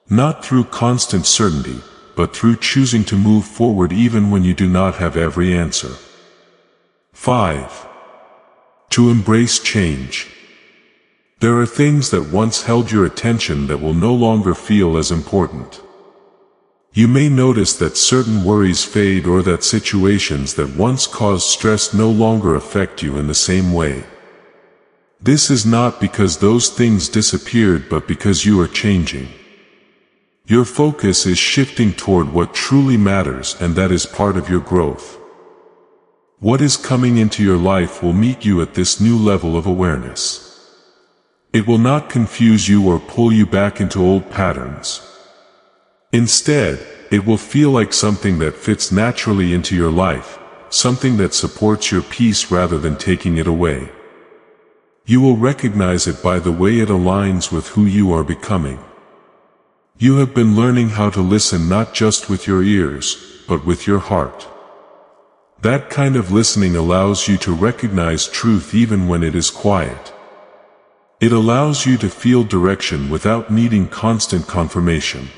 Not through constant certainty, but through choosing to move forward even when you do not have every answer. 5. To embrace change. There are things that once held your attention that will no longer feel as important. You may notice that certain worries fade, or that situations that once caused stress no longer affect you in the same way. This is not because those things disappeared, but because you are changing. Your focus is shifting toward what truly matters, and that is part of your growth. What is coming into your life will meet you at this new level of awareness. It will not confuse you or pull you back into old patterns. Instead, it will feel like something that fits naturally into your life, something that supports your peace rather than taking it away. You will recognize it by the way it aligns with who you are becoming. You have been learning how to listen not just with your ears, but with your heart. That kind of listening allows you to recognize truth even when it is quiet. It allows you to feel direction without needing constant confirmation.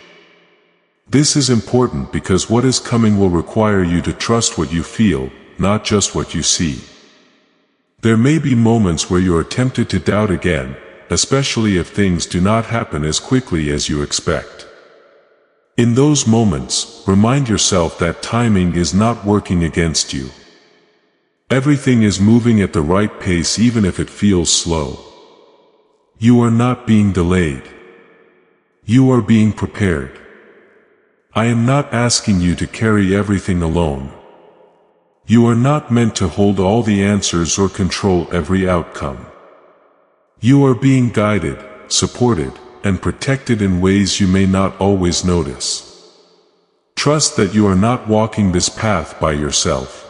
This is important because what is coming will require you to trust what you feel, not just what you see. There may be moments where you are tempted to doubt again, especially if things do not happen as quickly as you expect. In those moments, remind yourself that timing is not working against you. Everything is moving at the right pace even if it feels slow. You are not being delayed. You are being prepared. I am not asking you to carry everything alone. You are not meant to hold all the answers or control every outcome. You are being guided, supported, and protected in ways you may not always notice. Trust that you are not walking this path by yourself.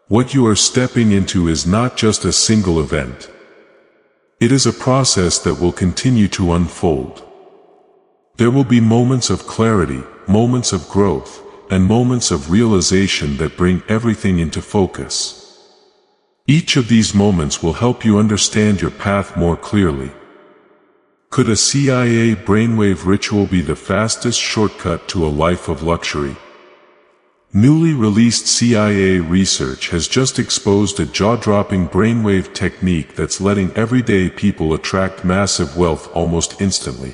What you are stepping into is not just a single event. It is a process that will continue to unfold. There will be moments of clarity, moments of growth, and moments of realization that bring everything into focus. Each of these moments will help you understand your path more clearly. Could a CIA brainwave ritual be the fastest shortcut to a life of luxury? Newly released CIA research has just exposed a jaw-dropping brainwave technique that's letting everyday people attract massive wealth almost instantly.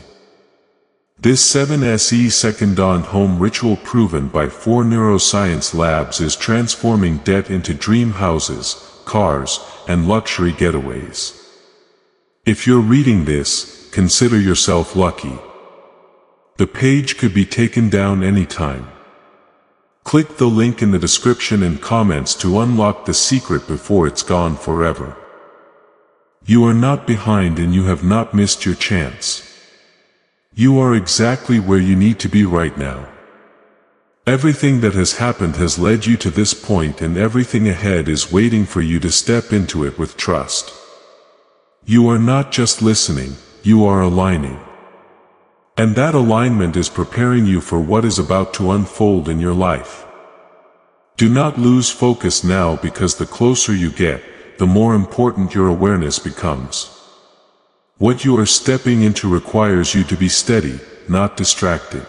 This 7-second home ritual proven by 4 neuroscience labs is transforming debt into dream houses, cars, and luxury getaways. If you're reading this, consider yourself lucky. The page could be taken down anytime. Click the link in the description and comments to unlock the secret before it's gone forever. You are not behind and you have not missed your chance. You are exactly where you need to be right now. Everything that has happened has led you to this point, and everything ahead is waiting for you to step into it with trust. You are not just listening, you are aligning. And that alignment is preparing you for what is about to unfold in your life. Do not lose focus now, because the closer you get, the more important your awareness becomes. What you are stepping into requires you to be steady, not distracted.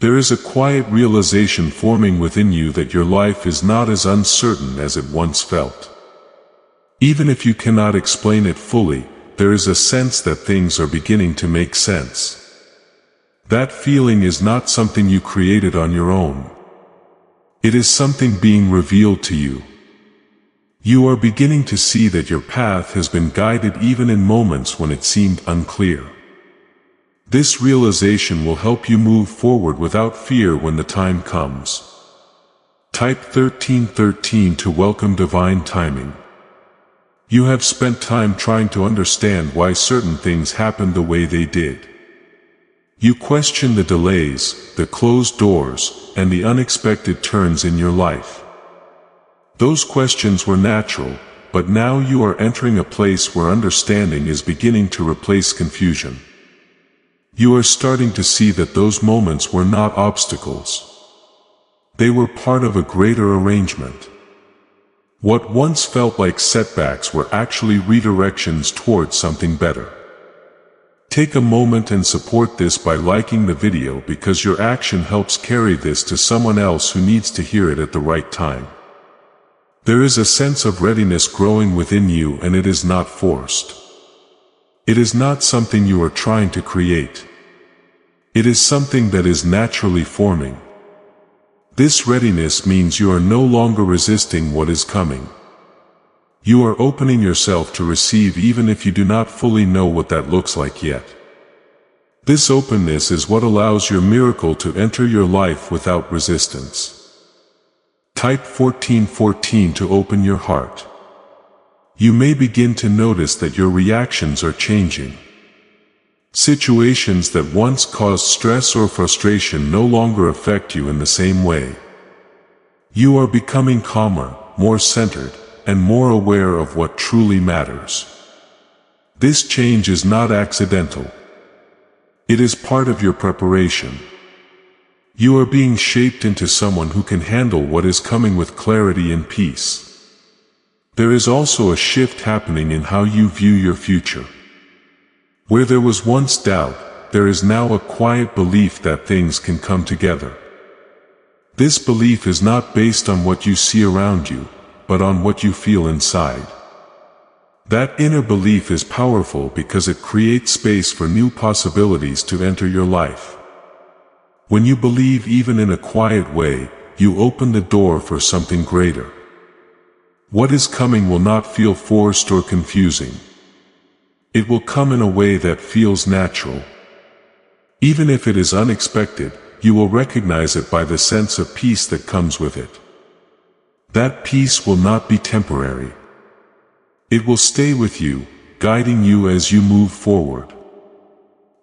There is a quiet realization forming within you that your life is not as uncertain as it once felt. Even if you cannot explain it fully, there is a sense that things are beginning to make sense. That feeling is not something you created on your own. It is something being revealed to you. You are beginning to see that your path has been guided even in moments when it seemed unclear. This realization will help you move forward without fear when the time comes. Type 1313 to welcome divine timing. You have spent time trying to understand why certain things happened the way they did. You question the delays, the closed doors, and the unexpected turns in your life. Those questions were natural, but now you are entering a place where understanding is beginning to replace confusion. You are starting to see that those moments were not obstacles. They were part of a greater arrangement. What once felt like setbacks were actually redirections towards something better. Take a moment and support this by liking the video, because your action helps carry this to someone else who needs to hear it at the right time. There is a sense of readiness growing within you, and it is not forced. It is not something you are trying to create. It is something that is naturally forming. This readiness means you are no longer resisting what is coming. You are opening yourself to receive, even if you do not fully know what that looks like yet. This openness is what allows your miracle to enter your life without resistance. Type 1414 to open your heart. You may begin to notice that your reactions are changing. Situations that once caused stress or frustration no longer affect you in the same way. You are becoming calmer, more centered, and more aware of what truly matters. This change is not accidental. It is part of your preparation. You are being shaped into someone who can handle what is coming with clarity and peace. There is also a shift happening in how you view your future. Where there was once doubt, there is now a quiet belief that things can come together. This belief is not based on what you see around you, but on what you feel inside. That inner belief is powerful because it creates space for new possibilities to enter your life. When you believe even in a quiet way, you open the door for something greater. What is coming will not feel forced or confusing. It will come in a way that feels natural. Even if it is unexpected, you will recognize it by the sense of peace that comes with it. That peace will not be temporary. It will stay with you, guiding you as you move forward.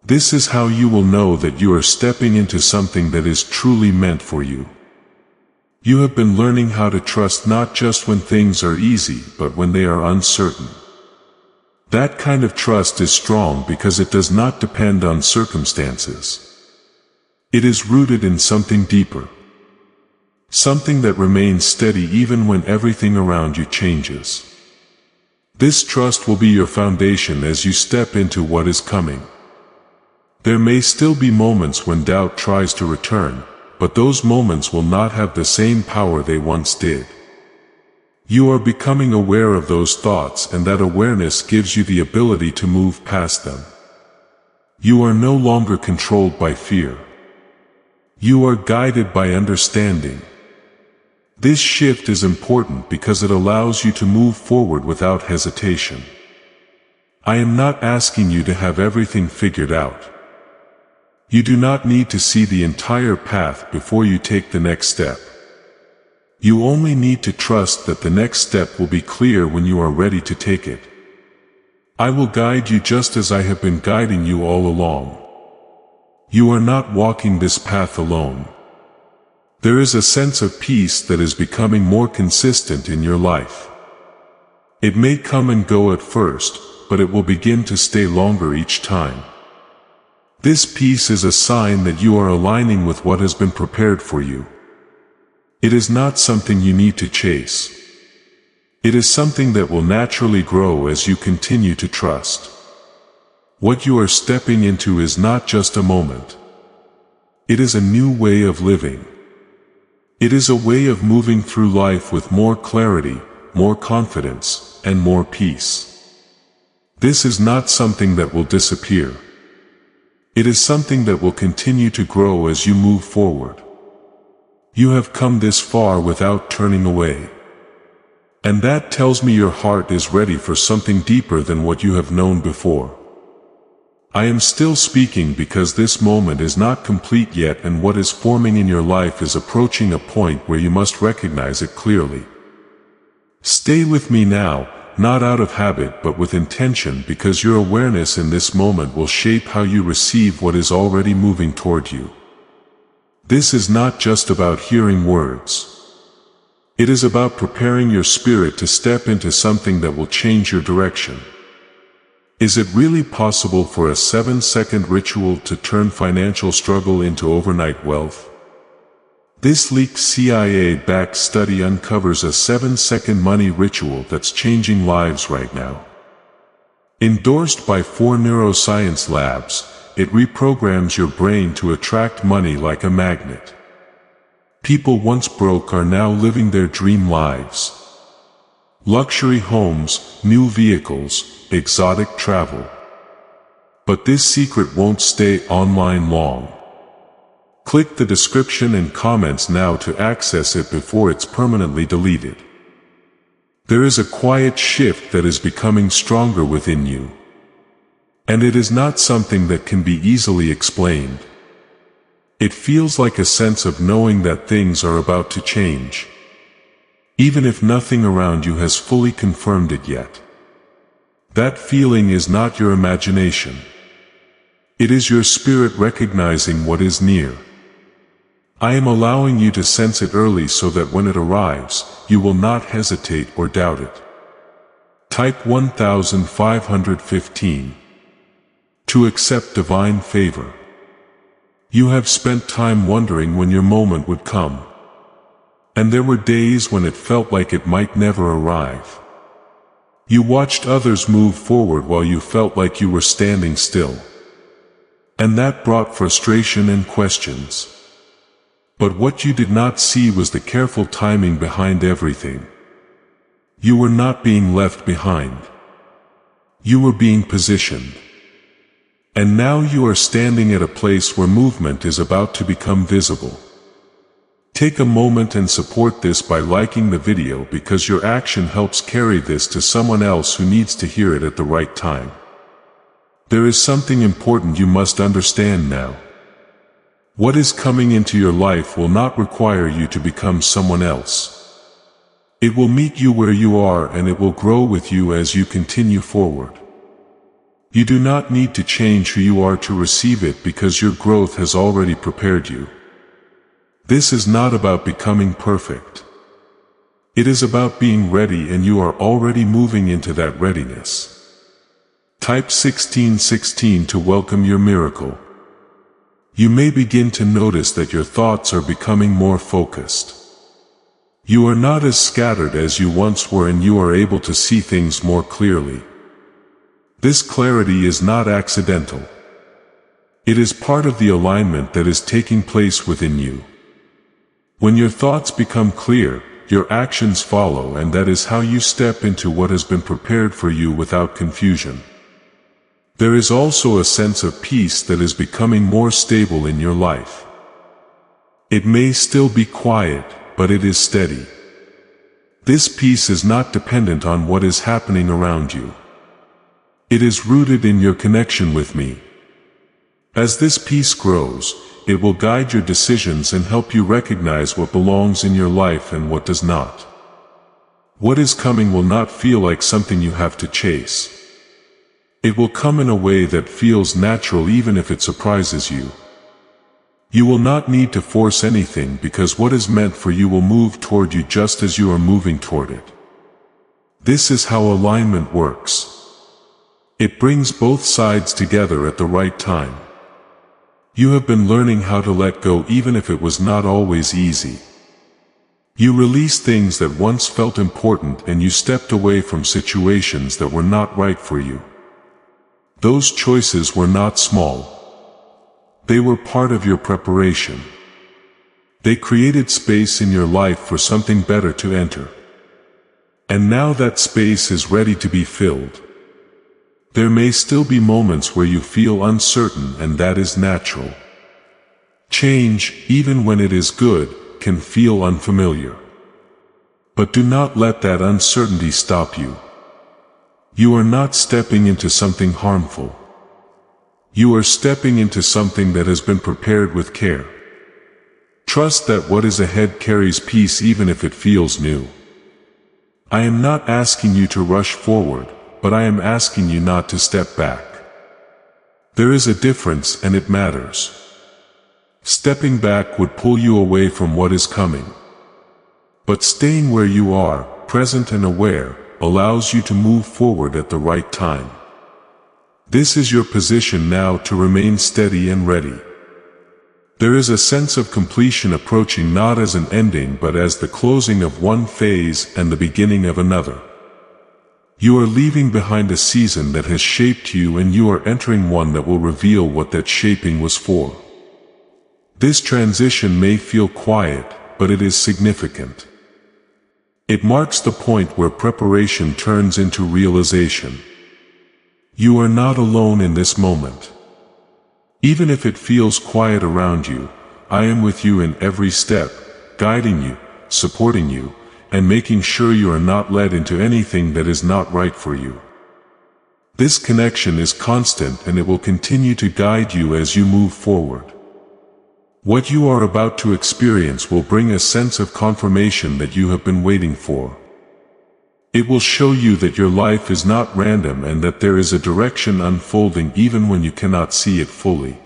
This is how you will know that you are stepping into something that is truly meant for you. You have been learning how to trust not just when things are easy, but when they are uncertain. That kind of trust is strong because it does not depend on circumstances. It is rooted in something deeper. Something that remains steady even when everything around you changes. This trust will be your foundation as you step into what is coming. There may still be moments when doubt tries to return, but those moments will not have the same power they once did. You are becoming aware of those thoughts, and that awareness gives you the ability to move past them. You are no longer controlled by fear. You are guided by understanding. This shift is important because it allows you to move forward without hesitation. I am not asking you to have everything figured out. You do not need to see the entire path before you take the next step. You only need to trust that the next step will be clear when you are ready to take it. I will guide you just as I have been guiding you all along. You are not walking this path alone. There is a sense of peace that is becoming more consistent in your life. It may come and go at first, but it will begin to stay longer each time. This peace is a sign that you are aligning with what has been prepared for you. It is not something you need to chase. It is something that will naturally grow as you continue to trust. What you are stepping into is not just a moment. It is a new way of living. It is a way of moving through life with more clarity, more confidence, and more peace. This is not something that will disappear. It is something that will continue to grow as you move forward. You have come this far without turning away. And that tells me your heart is ready for something deeper than what you have known before. I am still speaking because this moment is not complete yet, and what is forming in your life is approaching a point where you must recognize it clearly. Stay with me now, not out of habit but with intention, because your awareness in this moment will shape how you receive what is already moving toward you. This is not just about hearing words. It is about preparing your spirit to step into something that will change your direction. Is it really possible for a 7-second ritual to turn financial struggle into overnight wealth? This leaked CIA-backed study uncovers a 7-second money ritual that's changing lives right now. Endorsed by 4 neuroscience labs, it reprograms your brain to attract money like a magnet. People once broke are now living their dream lives. Luxury homes, new vehicles, exotic travel. But this secret won't stay online long. Click the description and comments now to access it before it's permanently deleted. There is a quiet shift that is becoming stronger within you. And it is not something that can be easily explained. It feels like a sense of knowing that things are about to change, even if nothing around you has fully confirmed it yet. That feeling is not your imagination. It is your spirit recognizing what is near. I am allowing you to sense it early so that when it arrives, you will not hesitate or doubt it. Type 1515. To accept divine favor. You have spent time wondering when your moment would come. And there were days when it felt like it might never arrive. You watched others move forward while you felt like you were standing still. And that brought frustration and questions. But what you did not see was the careful timing behind everything. You were not being left behind. You were being positioned. And now you are standing at a place where movement is about to become visible. Take a moment and support this by liking the video, because your action helps carry this to someone else who needs to hear it at the right time. There is something important you must understand now. What is coming into your life will not require you to become someone else. It will meet you where you are, and it will grow with you as you continue forward. You do not need to change who you are to receive it, because your growth has already prepared you. This is not about becoming perfect. It is about being ready, and you are already moving into that readiness. Type 1616 to welcome your miracle. You may begin to notice that your thoughts are becoming more focused. You are not as scattered as you once were, and you are able to see things more clearly. This clarity is not accidental. It is part of the alignment that is taking place within you. When your thoughts become clear, your actions follow, and that is how you step into what has been prepared for you without confusion. There is also a sense of peace that is becoming more stable in your life. It may still be quiet, but it is steady. This peace is not dependent on what is happening around you. It is rooted in your connection with me. As this peace grows, it will guide your decisions and help you recognize what belongs in your life and what does not. What is coming will not feel like something you have to chase. It will come in a way that feels natural, even if it surprises you. You will not need to force anything, because what is meant for you will move toward you just as you are moving toward it. This is how alignment works. It brings both sides together at the right time. You have been learning how to let go, even if it was not always easy. You released things that once felt important, and you stepped away from situations that were not right for you. Those choices were not small. They were part of your preparation. They created space in your life for something better to enter. And now that space is ready to be filled. There may still be moments where you feel uncertain, and that is natural. Change, even when it is good, can feel unfamiliar. But do not let that uncertainty stop you. You are not stepping into something harmful. You are stepping into something that has been prepared with care. Trust that what is ahead carries peace, even if it feels new. I am not asking you to rush forward, but I am asking you not to step back. There is a difference, and it matters. Stepping back would pull you away from what is coming. But staying where you are, present and aware, allows you to move forward at the right time. This is your position now to remain steady and ready. There is a sense of completion approaching, not as an ending but as the closing of one phase and the beginning of another. You are leaving behind a season that has shaped you, and you are entering one that will reveal what that shaping was for. This transition may feel quiet, but it is significant. It marks the point where preparation turns into realization. You are not alone in this moment. Even if it feels quiet around you, I am with you in every step, guiding you, supporting you, and making sure you are not led into anything that is not right for you. This connection is constant, and it will continue to guide you as you move forward. What you are about to experience will bring a sense of confirmation that you have been waiting for. It will show you that your life is not random, and that there is a direction unfolding even when you cannot see it fully.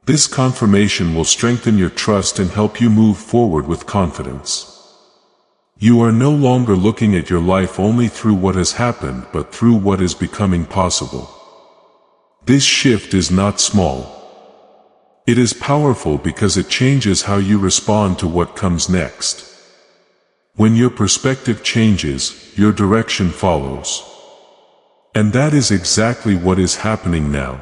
This confirmation will strengthen your trust and help you move forward with confidence. You are no longer looking at your life only through what has happened, but through what is becoming possible. This shift is not small. It is powerful because it changes how you respond to what comes next. When your perspective changes, your direction follows. And that is exactly what is happening now.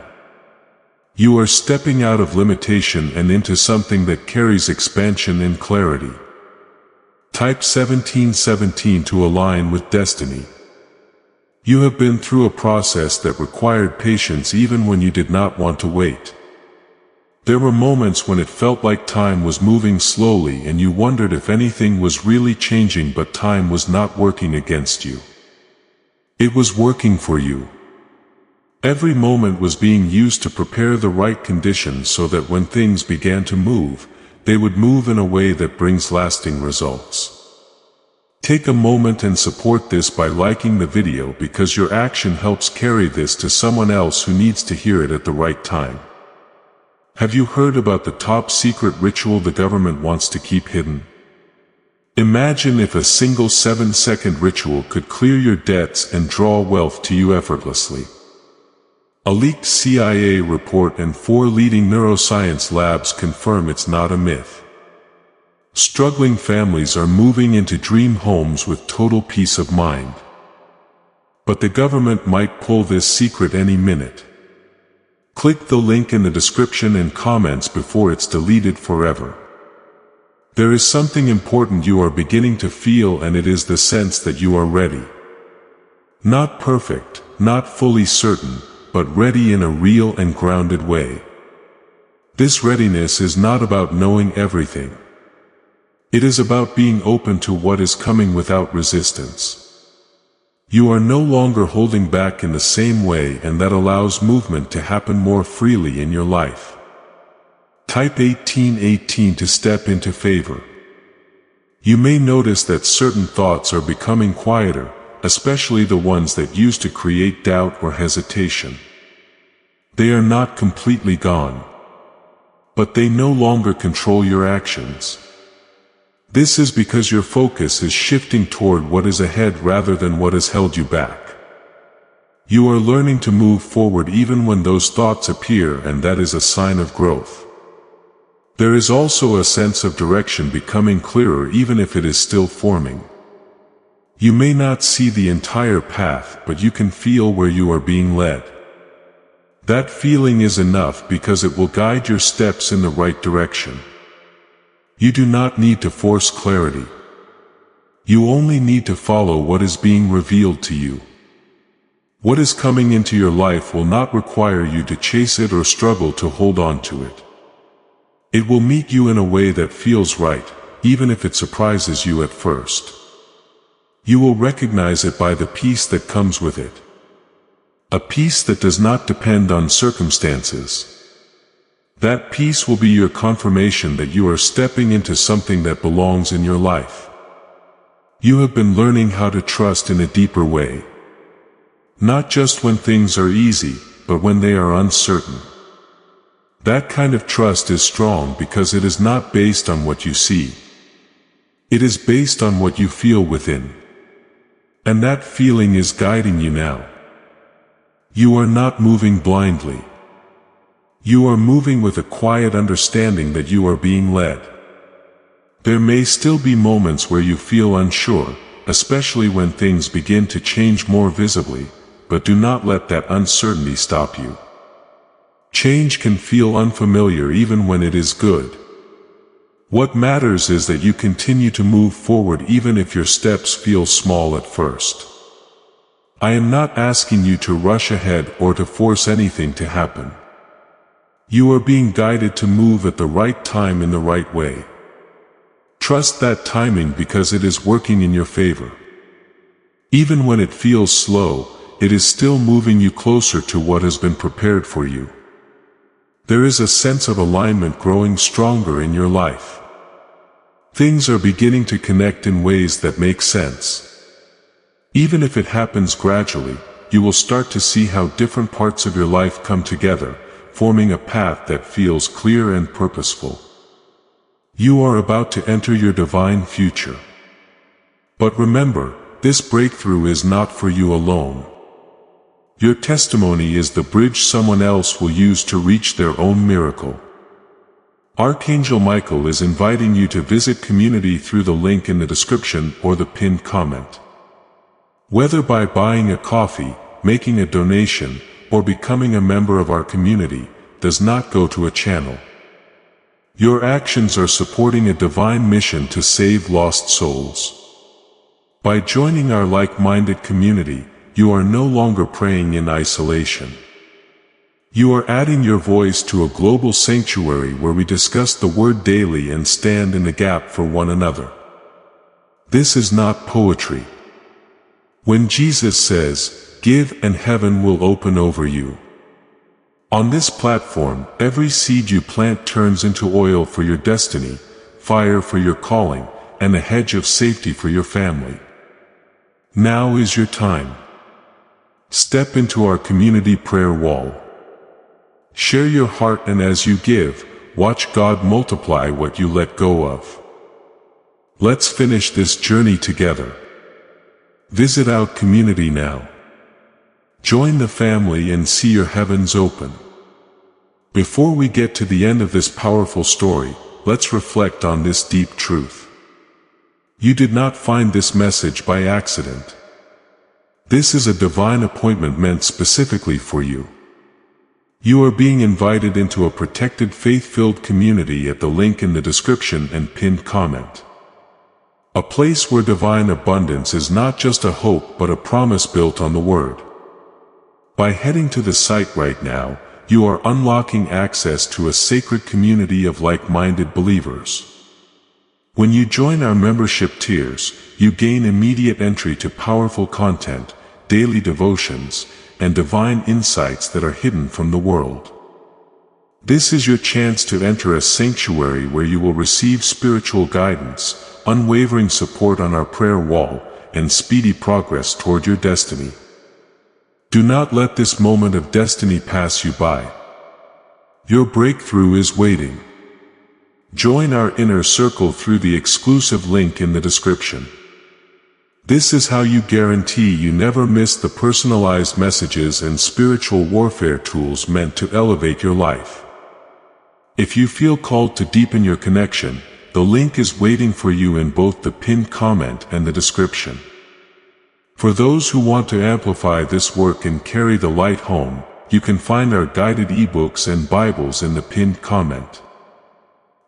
You are stepping out of limitation and into something that carries expansion and clarity. Type 1717 to align with destiny. You have been through a process that required patience even when you did not want to wait. There were moments when it felt like time was moving slowly and you wondered if anything was really changing, but time was not working against you. It was working for you. Every moment was being used to prepare the right conditions so that when things began to move, they would move in a way that brings lasting results. Take a moment and support this by liking the video, because your action helps carry this to someone else who needs to hear it at the right time. Have you heard about the top secret ritual the government wants to keep hidden? Imagine if a single 7-second ritual could clear your debts and draw wealth to you effortlessly. A leaked CIA report and 4 leading neuroscience labs confirm it's not a myth. Struggling families are moving into dream homes with total peace of mind. But the government might pull this secret any minute. Click the link in the description and comments before it's deleted forever. There is something important you are beginning to feel, and it is the sense that you are ready. Not perfect, not fully certain, but ready in a real and grounded way. This readiness is not about knowing everything. It is about being open to what is coming without resistance. You are no longer holding back in the same way, and that allows movement to happen more freely in your life. Type 1818 to step into favor. You may notice that certain thoughts are becoming quieter, especially the ones that used to create doubt or hesitation. They are not completely gone, but they no longer control your actions. This is because your focus is shifting toward what is ahead rather than what has held you back. You are learning to move forward even when those thoughts appear, and that is a sign of growth. There is also a sense of direction becoming clearer, even if it is still forming. You may not see the entire path, but you can feel where you are being led. That feeling is enough because it will guide your steps in the right direction. You do not need to force clarity. You only need to follow what is being revealed to you. What is coming into your life will not require you to chase it or struggle to hold on to it. It will meet you in a way that feels right, even if it surprises you at first. You will recognize it by the peace that comes with it. A peace that does not depend on circumstances. That peace will be your confirmation that you are stepping into something that belongs in your life. You have been learning how to trust in a deeper way. Not just when things are easy, but when they are uncertain. That kind of trust is strong because it is not based on what you see. It is based on what you feel within. And that feeling is guiding you now. You are not moving blindly. You are moving with a quiet understanding that you are being led. There may still be moments where you feel unsure, especially when things begin to change more visibly, but do not let that uncertainty stop you. Change can feel unfamiliar even when it is good. What matters is that you continue to move forward even if your steps feel small at first. I am not asking you to rush ahead or to force anything to happen. You are being guided to move at the right time in the right way. Trust that timing because it is working in your favor. Even when it feels slow, it is still moving you closer to what has been prepared for you. There is a sense of alignment growing stronger in your life. Things are beginning to connect in ways that make sense. Even if it happens gradually, you will start to see how different parts of your life come together, forming a path that feels clear and purposeful. You are about to enter your divine future. But remember, this breakthrough is not for you alone. Your testimony is the bridge someone else will use to reach their own miracle. Archangel Michael is inviting you to visit community through the link in the description or the pinned comment. Whether by buying a coffee, making a donation, or becoming a member of our community, does not go to a channel. Your actions are supporting a divine mission to save lost souls. By joining our like-minded community, you are no longer praying in isolation. You are adding your voice to a global sanctuary where we discuss the Word daily and stand in the gap for one another. This is not poetry. When Jesus says, "Give and heaven will open over you." On this platform, every seed you plant turns into oil for your destiny, fire for your calling, and a hedge of safety for your family. Now is your time. Step into our community prayer wall. Share your heart, and as you give, watch God multiply what you let go of. Let's finish this journey together. Visit our community now. Join the family and see your heavens open. Before we get to the end of this powerful story, let's reflect on this deep truth. You did not find this message by accident. This is a divine appointment meant specifically for you. You are being invited into a protected faith-filled community at the link in the description and pinned comment. A place where divine abundance is not just a hope but a promise built on the Word. By heading to the site right now, you are unlocking access to a sacred community of like-minded believers. When you join our membership tiers, you gain immediate entry to powerful content, daily devotions, and divine insights that are hidden from the world. This is your chance to enter a sanctuary where you will receive spiritual guidance, unwavering support on our prayer wall, and speedy progress toward your destiny. Do not let this moment of destiny pass you by. Your breakthrough is waiting. Join our inner circle through the exclusive link in the description. This is how you guarantee you never miss the personalized messages and spiritual warfare tools meant to elevate your life. If you feel called to deepen your connection, the link is waiting for you in both the pinned comment and the description. For those who want to amplify this work and carry the light home, you can find our guided ebooks and Bibles in the pinned comment.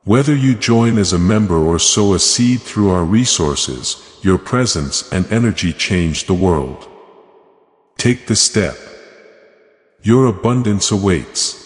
Whether you join as a member or sow a seed through our resources, your presence and energy change the world. Take the step. Your abundance awaits.